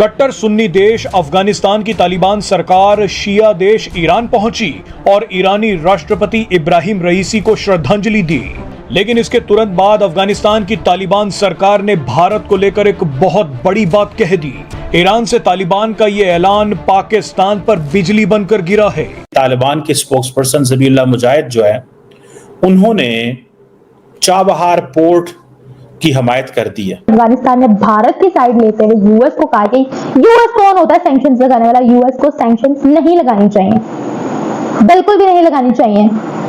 कट्टर सुन्नी देश अफगानिस्तान की तालिबान सरकार शिया देश ईरान पहुंची और ईरानी राष्ट्रपति इब्राहिम रईसी को श्रद्धांजलि दी। लेकिन इसके तुरंत बाद अफगानिस्तान की तालिबान सरकार ने भारत को लेकर एक बहुत बड़ी बात कह दी। ईरान से तालिबान का ये ऐलान पाकिस्तान पर बिजली बनकर गिरा है। तालिबान के स्पोक्सपर्सन ज़बीहुल्लाह मुजाहिद जो है, उन्होंने चाबहार पोर्ट की हमायत कर दी है। अफगानिस्तान ने भारत की साइड लेते हुए यूएस को कहा कि यूएस कौन होता है सैंक्शंस लगाने वाला, यूएस को सैंक्शंस नहीं लगानी चाहिए, बिल्कुल भी नहीं लगानी चाहिए,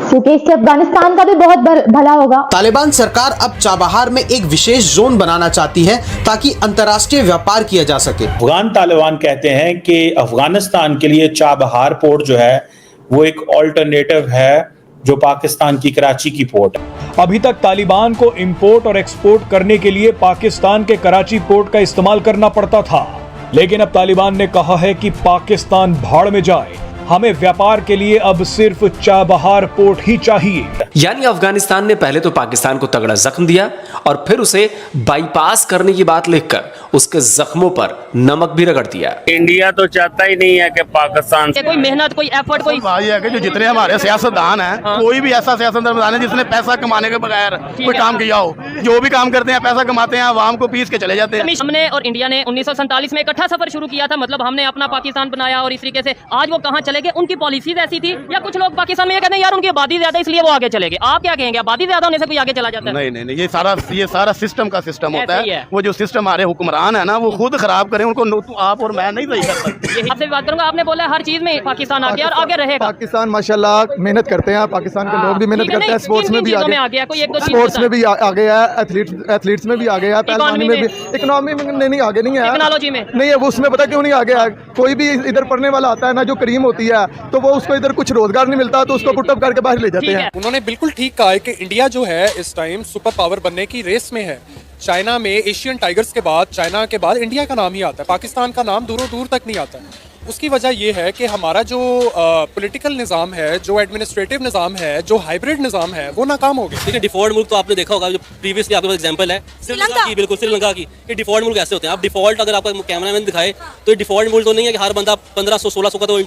क्योंकि इससे अफगानिस्तान का भी बहुत भला होगा। तालिबान सरकार अब चाबहार में एक विशेष जोन बनाना चाहती है ताकि अंतर्राष्ट्रीय व्यापार किया जा सके। अफगान तालिबान कहते हैं कि अफगानिस्तान के लिए चाबहार पोर्ट जो है वो एक ऑल्टरनेटिव है जो पाकिस्तान की कराची की पोर्ट है। अभी तक तालिबान को इंपोर्ट और एक्सपोर्ट करने के लिए पाकिस्तान के कराची पोर्ट का इस्तेमाल करना पड़ता था, लेकिन अब तालिबान ने कहा है कि पाकिस्तान भाड़ में जाए, हमें व्यापार के लिए अब सिर्फ चाबहार पोर्ट ही चाहिए। यानी अफगानिस्तान ने पहले तो पाकिस्तान को तगड़ा जख्म दिया और फिर उसे बाईपास करने की बात लिखकर उसके जख्मों पर नमक भी रगड़ दिया। इंडिया तो चाहता ही नहीं है कि पाकिस्तान से कोई मेहनत, कोई एफर्ट, कोई भाई है कि जो जितने हमारे सियासतदान हैं, कोई भी ऐसा सियासतदान है जिसने पैसा कमाने के बगैर कोई काम किया हो, जो भी काम करते हैं पैसा कमाते हैं, आवाम को पीस के चले जाते हैं। हमने और इंडिया ने 1947 में इकट्ठा सफर शुरू किया था, मतलब हमने अपना पाकिस्तान बनाया और इस तरीके से आज वो कहाँ चले गए, उनकी पॉलिसीज ऐसी थी। या कुछ लोग पाकिस्तान में ये कहते हैं यार उनकी आबादी ज्यादा इसलिए वो आगे चले गए। आप क्या कहेंगे, आबादी ज्यादा होने से कोई आगे चला जाता है? नहीं, ये सारा सिस्टम का सिस्टम होता है। वो जो सिस्टम हमारे हुक्मरान है ना, वो खुद खराब करें, उनको आप और मैं नहीं सही कर सकते। आपसे बात करूंगा, आपने बोला हर चीज में पाकिस्तान आ गया और आगे रहेगा। पाकिस्तान माशाल्लाह मेहनत करते हैं, पाकिस्तान के लोग भी मेहनत करते हैं, स्पोर्ट्स में भी आ गया, स्पोर्ट्स में भी आ गया, एथलीट्स में भी आ गया, पहलवानी में भी, इकोनॉमी में नहीं आगे नहीं है, टेक्नोलॉजी में नहीं है। वो उसमें पता क्यों नहीं आ गया, कोई भी इधर पढ़ने वाला आता है ना जो करीम होती है, तो वो उसको इधर कुछ रोजगार नहीं मिलता तो उसको पुटअप करके बाहर ले जाते हैं। उन्होंने बिल्कुल ठीक कहा है कि इंडिया जो है इस टाइम सुपर पावर बनने की रेस में है। चाइना में एशियन टाइगर्स के बाद, चाइना के बाद इंडिया का नाम ही आता है, पाकिस्तान का नाम दूरों दूर तक नहीं आता है। उसकी वजह यह है कि हमारा जो पॉलिटिकल निज़ाम है, जो एडमिनिस्ट्रेटिव निज़ाम है, जो हाइब्रिड निज़ाम है, वो नाकाम हो गया। ठीक है, डिफॉल्ट मुल्क तो आपने देखा होगा, जो प्रीवियसली आपके पास एग्जांपल है श्रीलंका की, बिल्कुल श्रीलंका की। ये डिफॉल्ट मुल्क ऐसे होते हैं। आप डिफॉल्ट अगर आपका कैमरामैन दिखाए तो ये डिफॉल्ट मुल्क तो नहीं है कि हर बंदा 1500-1600 का तो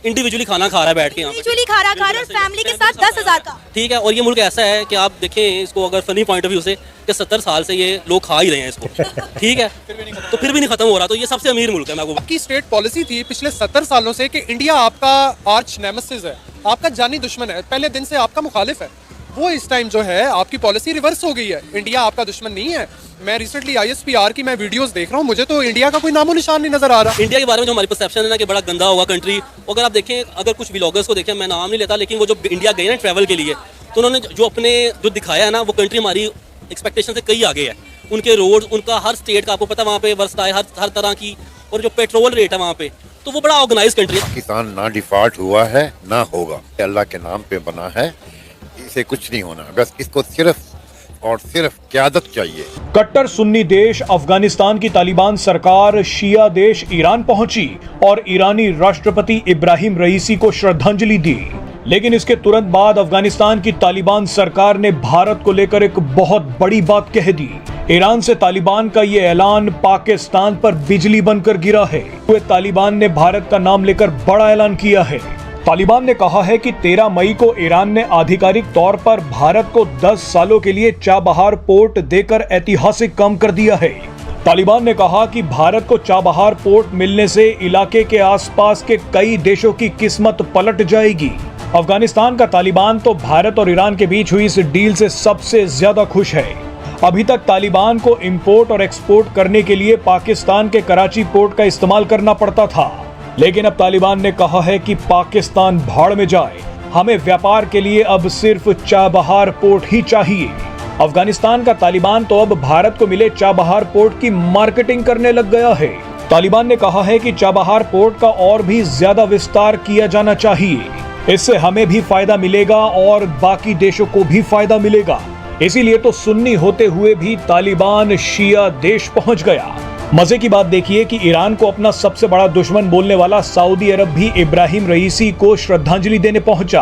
इंडिविजुअली खाना खा रहा है बैठ के, इंडिविजुअली खा रहा है फैमिली के साथ 10,000 का। ठीक है, और ये मुल्क ऐसा है कि आप देखें इसको अगर फनी पॉइंट ऑफ व्यू से कि 70 साल से ये लोग खा ही रहे हैं इसको। ठीक है, तो फिर भी नहीं खत्म हो रहा, तो ये सबसे अमीर मुल्क है। मैं आपकी स्टेट पॉलिसी थी पिछले 70 सालों से कि इंडिया आपका आर्च नेमेसिस है, आपका जानी दुश्मन है, पहले दिन से आपका मुखालिफ है। वो इस टाइम जो है आपकी पॉलिसी रिवर्स हो गई है, इंडिया आपका दुश्मन नहीं है। मैं रिसेंटली ISPR की मैं वीडियोस देख रहा हूँ, मुझे तो इंडिया का कोई नामो निशान नहीं नजर आ रहा। इंडिया के बारे में जो हमारी परसेप्शन है ना कि बड़ा गंदा होगा कंट्री, अगर आप देखें, अगर कुछ व्लॉगर्स को देखें, मैं नाम नहीं लेता, लेकिन वो जो इंडिया गए ना ट्रैवल के लिए, तो उन्होंने जो अपने जो दिखाया है ना, वो कंट्री हमारी एक्सपेक्टेशन से कई आगे है। उनके रोड, उनका हर स्टेट का आपको पता वहाँ पे व्यवस्था है हर तरह की, और जो पेट्रोल रेट है वहाँ पे, तो वो बड़ा ऑर्गेनाइज कंट्री है। पाकिस्तान ना डिफॉल्ट हुआ है ना होगा, अल्लाह के नाम पे बना है, इसे कुछ नहीं होना, बस इसको सिर्फ और सिर्फ क़यादत चाहिए। कट्टर सुन्नी देश अफगानिस्तान की तालिबान सरकार शिया देश ईरान पहुंची और ईरानी राष्ट्रपति इब्राहिम रईसी को श्रद्धांजलि दी। लेकिन इसके तुरंत बाद अफगानिस्तान की तालिबान सरकार ने भारत को लेकर एक बहुत बड़ी बात कह दी। ईरान से तालिबान का ये ऐलान पाकिस्तान पर बिजली बनकर गिरा है। तालिबान ने भारत का नाम लेकर बड़ा ऐलान किया है। तालिबान ने कहा है कि 13 मई को ईरान ने आधिकारिक तौर पर भारत को 10 सालों के लिए चाबहार पोर्ट देकर ऐतिहासिक काम कर दिया है। तालिबान ने कहा कि भारत को चाबहार पोर्ट मिलने से इलाके के आसपास के कई देशों की किस्मत पलट जाएगी। अफगानिस्तान का तालिबान तो भारत और ईरान के बीच हुई इस डील से सबसे ज्यादा खुश है। अभी तक तालिबान को इंपोर्ट और एक्सपोर्ट करने के लिए पाकिस्तान के कराची पोर्ट का इस्तेमाल करना पड़ता था, लेकिन अब तालिबान ने कहा है कि पाकिस्तान भाड़ में जाए, हमें व्यापार के लिए अब सिर्फ चाबहार पोर्ट ही चाहिए। अफगानिस्तान का तालिबान तो अब भारत को मिले चाबहार पोर्ट की मार्केटिंग करने लग गया है। तालिबान ने कहा है कि चाबहार पोर्ट का और भी ज्यादा विस्तार किया जाना चाहिए, इससे हमें भी फायदा मिलेगा और बाकी देशों को भी फायदा मिलेगा। इसीलिए तो सुन्नी होते हुए भी तालिबान शिया देश पहुंच गया। मजे की बात देखिए कि ईरान को अपना सबसे बड़ा दुश्मन बोलने वाला सऊदी अरब भी इब्राहिम रईसी को श्रद्धांजलि देने पहुंचा,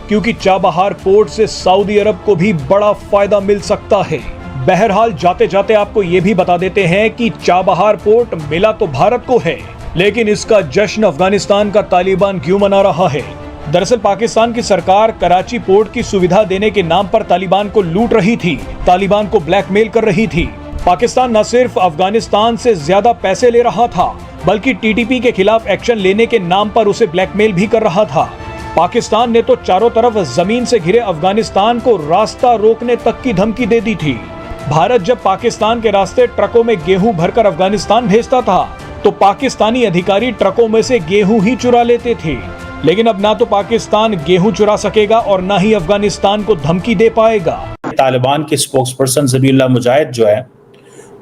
क्योंकि चाबहार पोर्ट से सऊदी अरब को भी बड़ा फायदा मिल सकता है। बहरहाल जाते जाते आपको ये भी बता देते हैं कि चाबहार पोर्ट मिला तो भारत को है, लेकिन इसका जश्न अफगानिस्तान का तालिबान क्यों मना रहा है? दरअसल पाकिस्तान की सरकार कराची पोर्ट की सुविधा देने के नाम पर तालिबान को लूट रही थी, तालिबान को ब्लैकमेल कर रही थी। पाकिस्तान न सिर्फ अफगानिस्तान से ज्यादा पैसे ले रहा था, बल्कि टीटीपी के खिलाफ एक्शन लेने के नाम पर उसे ब्लैकमेल भी कर रहा था। पाकिस्तान ने तो चारों तरफ जमीन से घिरे अफगानिस्तान को रास्ता रोकने तक की धमकी दे दी थी। भारत जब पाकिस्तान के रास्ते ट्रकों में गेहूं भरकर अफगानिस्तान भेजता था, तो पाकिस्तानी अधिकारी ट्रकों में से गेहूं ही चुरा लेते थे। लेकिन अब ना तो पाकिस्तान गेहूं चुरा सकेगा और ना ही अफगानिस्तान को धमकी दे पाएगा। तालिबान के स्पोक्सपर्सन ज़बीहुल्लाह मुजाहिद जो है,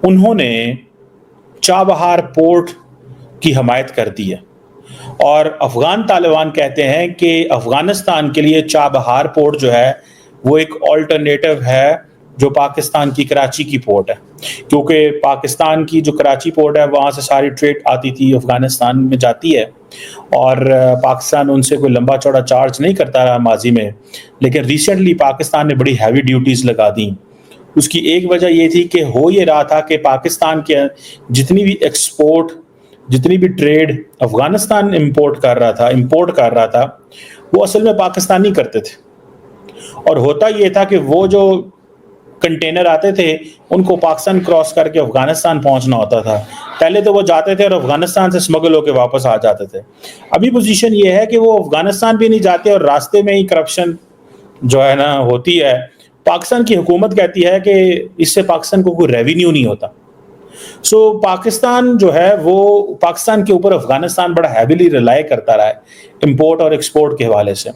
उन्होंने चाबहार पोर्ट की हमायत कर दी है और अफगान तालिबान कहते हैं कि अफगानिस्तान के लिए चाबहार पोर्ट जो है वो एक ऑल्टरनेटिव है जो पाकिस्तान की कराची की पोर्ट है, क्योंकि पाकिस्तान की जो कराची पोर्ट है वहाँ से सारी ट्रेड आती थी, अफगानिस्तान में जाती है और पाकिस्तान उनसे कोई लंबा चौड़ा चार्ज नहीं करता रहा माजी में, लेकिन रिसेंटली पाकिस्तान ने बड़ी हैवी ड्यूटीज़ लगा दी। उसकी एक वजह ये थी कि हो ये रहा था कि पाकिस्तान के जितनी भी एक्सपोर्ट, जितनी भी ट्रेड अफगानिस्तान इंपोर्ट कर रहा था वो असल में पाकिस्तानी करते थे। और होता ये था कि वो जो कंटेनर आते थे उनको पाकिस्तान क्रॉस करके अफगानिस्तान पहुंचना होता था। पहले तो वो जाते थे और अफगानिस्तान से स्मगल होकर वापस आ जाते थे। अभी पोजीशन ये है कि वो अफगानिस्तान भी नहीं जाते और रास्ते में ही करप्शन जो है ना होती है। पाकिस्तान की हुकूमत कहती है कि इससे पाकिस्तान को कोई रेवेन्यू नहीं होता। सो पाकिस्तान जो है वो पाकिस्तान के ऊपर अफगानिस्तान बड़ा हैवीली रिलाई करता रहा है इंपोर्ट और एक्सपोर्ट के हवाले से।